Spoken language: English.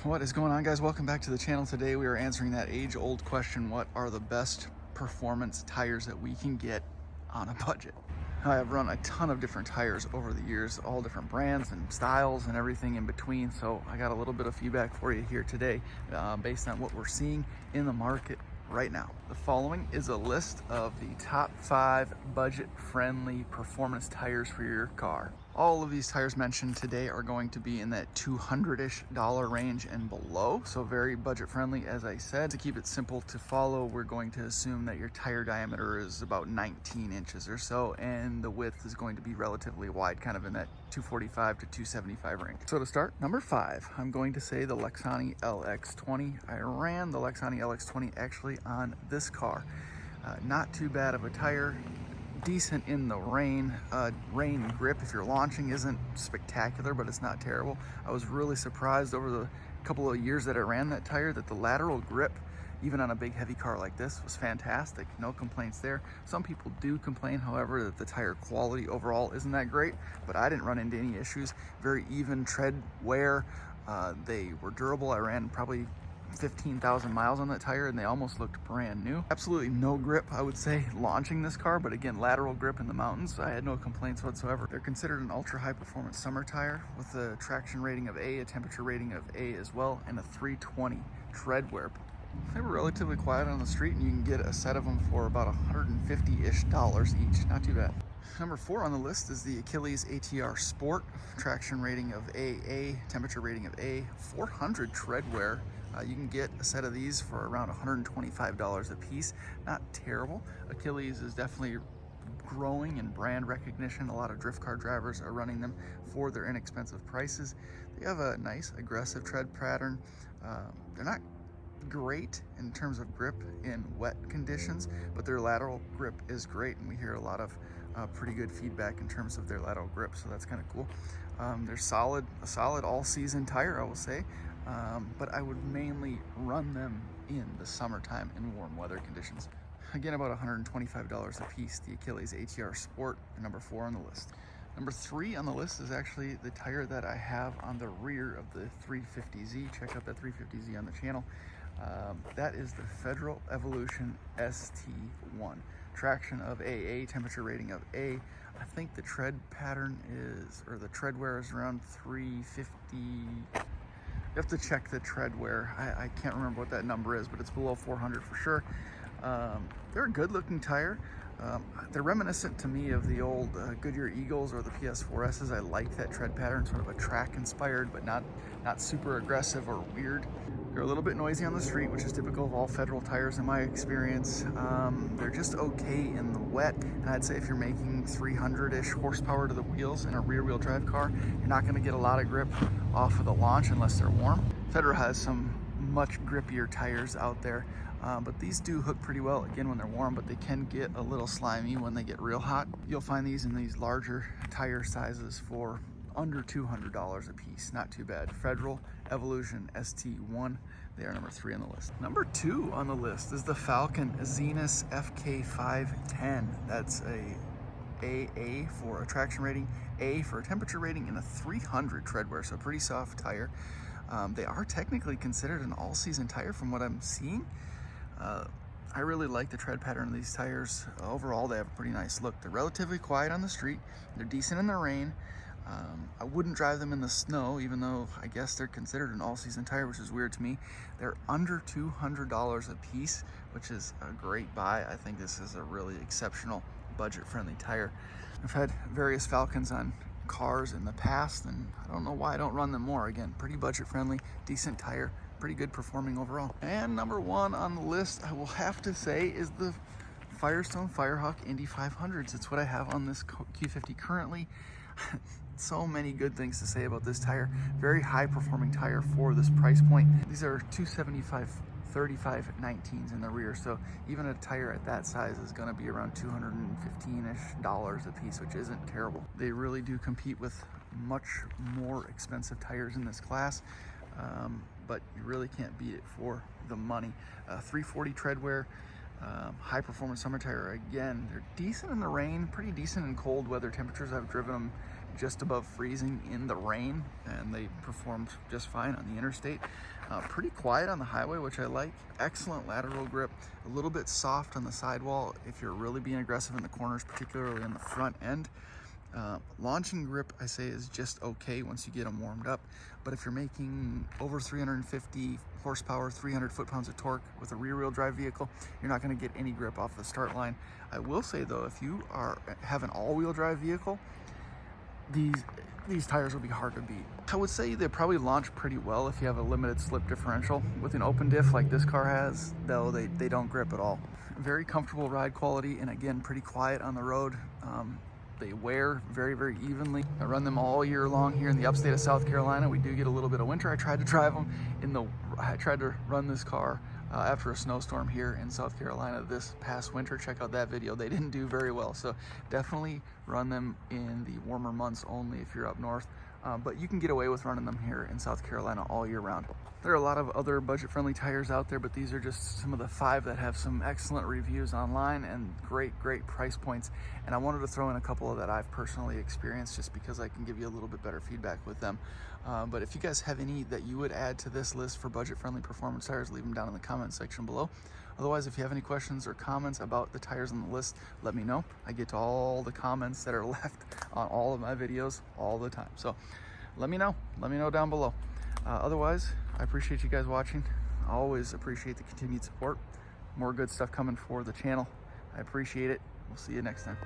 What is going on, guys? Welcome back to the channel. Today we are answering that age-old question: what are the best performance tires that we can get on a budget? I have run a ton of different tires over the years, all different brands and styles and everything in between, so I got a little bit of feedback for you here today based on what we're seeing in the market right now. The following is a list of the top 5 budget-friendly performance tires for your car. All of these tires mentioned today are going to be in that $200-ish range and below, so very budget friendly. As I said, to keep it simple to follow, we're going to assume that your tire diameter is about 19 inches or so, and the width is going to be relatively wide, kind of in that 245 to 275 range. So to start, number 5, I'm going to say the Lexani LX20. I ran the Lexani LX20 actually on this car. Not too bad of a tire. Decent in the rain. Rain grip, if you're launching, isn't spectacular, but it's not terrible. I was really surprised over the couple of years that I ran that tire that the lateral grip, even on a big heavy car like this, was fantastic. No complaints there. Some people do complain, however, that the tire quality overall isn't that great, but I didn't run into any issues. Very even tread wear. They were durable. I ran probably 15,000 miles on that tire and they almost looked brand new. Absolutely no grip, I would say, launching this car, but again, lateral grip in the mountains, I had no complaints whatsoever. They're considered an ultra high performance summer tire with a traction rating of A, a temperature rating of A as well, and a 320 tread wear. They were relatively quiet on the street and you can get a set of them for about $150-ish each. Not too bad. Number 4 on the list is the Achilles ATR Sport, traction rating of AA, temperature rating of A, 400 tread wear. You can get a set of these for around $125 a piece. Not terrible. Achilles is definitely growing in brand recognition. A lot of drift car drivers are running them for their inexpensive prices. They have a nice aggressive tread pattern. They're not great in terms of grip in wet conditions, but their lateral grip is great, and we hear a lot of pretty good feedback in terms of their lateral grip, so that's kind of cool. They're a solid all-season tire, I will say, but I would mainly run them in the summertime in warm weather conditions. Again, about $125 a piece, the Achilles ATR Sport, number 4 on the list. Number 3 on the list is actually the tire that I have on the rear of the 350Z. Check out that 350Z on the channel. That is the Federal Evolution ST1. Traction of AA, temperature rating of A. I think the tread pattern is, or the tread wear is around 350. You have to check the tread wear. I can't remember what that number is, but it's below 400 for sure. They're a good looking tire. They're reminiscent to me of the old Goodyear Eagles or the PS4Ss. I like that tread pattern, sort of a track inspired, but not super aggressive or weird. They're a little bit noisy on the street, which is typical of all Federal tires in my experience. They're just okay in the wet, and I'd say if you're making 300-ish horsepower to the wheels in a rear-wheel drive car, you're not going to get a lot of grip off of the launch unless they're warm. Federal has some much grippier tires out there, but these do hook pretty well again when they're warm, but they can get a little slimy when they get real hot. You'll find these in these larger tire sizes for under $200 a piece. Not too bad. Federal Evolution ST1, they are number 3 on the list. Number 2 on the list is the Falcon Zenith FK510. That's a AA for a traction rating, A for a temperature rating, and a 300 tread wear, so pretty soft tire. They are technically considered an all-season tire from what I'm seeing. I really like the tread pattern of these tires. Overall, they have a pretty nice look. They're relatively quiet on the street. They're decent in the rain. I wouldn't drive them in the snow, even though I guess they're considered an all-season tire, which is weird to me. They're under $200 a piece, which is a great buy. I think this is a really exceptional budget-friendly tire. I've had various Falcons on cars in the past, and I don't know why I don't run them more. Again, pretty budget-friendly, decent tire, pretty good performing overall. And number 1 on the list, I will have to say, is the Firestone Indy 500s. It's what I have on this Q50 currently. So many good things to say about this tire. Very high performing tire for this price point. These are 275 35 19s in the rear, so even a tire at that size is going to be around $215-ish a piece, which isn't terrible. They really do compete with much more expensive tires in this class, but you really can't beat it for the money. 340 tread wear, high performance summer tire. Again, they're decent in the rain, pretty decent in cold weather temperatures. I've driven them just above freezing in the rain, and they performed just fine on the interstate. Pretty quiet on the highway, which I like. Excellent lateral grip, a little bit soft on the sidewall if you're really being aggressive in the corners, particularly in the front end. Launching grip, I say, is just okay once you get them warmed up. But if you're making over 350 horsepower, 300 foot-pounds of torque with a rear-wheel drive vehicle, you're not going to get any grip off the start line. I will say, though, if you have an all-wheel drive vehicle, these tires will be hard to beat. I would say they probably launch pretty well if you have a limited slip differential. With an open diff like this car has, though, they don't grip at all. Very comfortable ride quality, and again, pretty quiet on the road. They wear very, very evenly. I run them all year long here in the upstate of South Carolina. We do get a little bit of winter. I tried to run this car after a snowstorm here in South Carolina this past winter. Check out that video. They didn't do very well. So definitely run them in the warmer months only if you're up north. But you can get away with running them here in South Carolina all year round. There are a lot of other budget-friendly tires out there, but these are just some of the 5 that have some excellent reviews online and great price points. And I wanted to throw in a couple that I've personally experienced just because I can give you a little bit better feedback with them. But if you guys have any that you would add to this list for budget-friendly performance tires, leave them down in the comment section below. Otherwise, if you have any questions or comments about the tires on the list, let me know. I get to all the comments that are left on all of my videos all the time. So let me know down below. Otherwise, I appreciate you guys watching. I always appreciate the continued support. More good stuff coming for the channel. I appreciate it. We'll see you next time.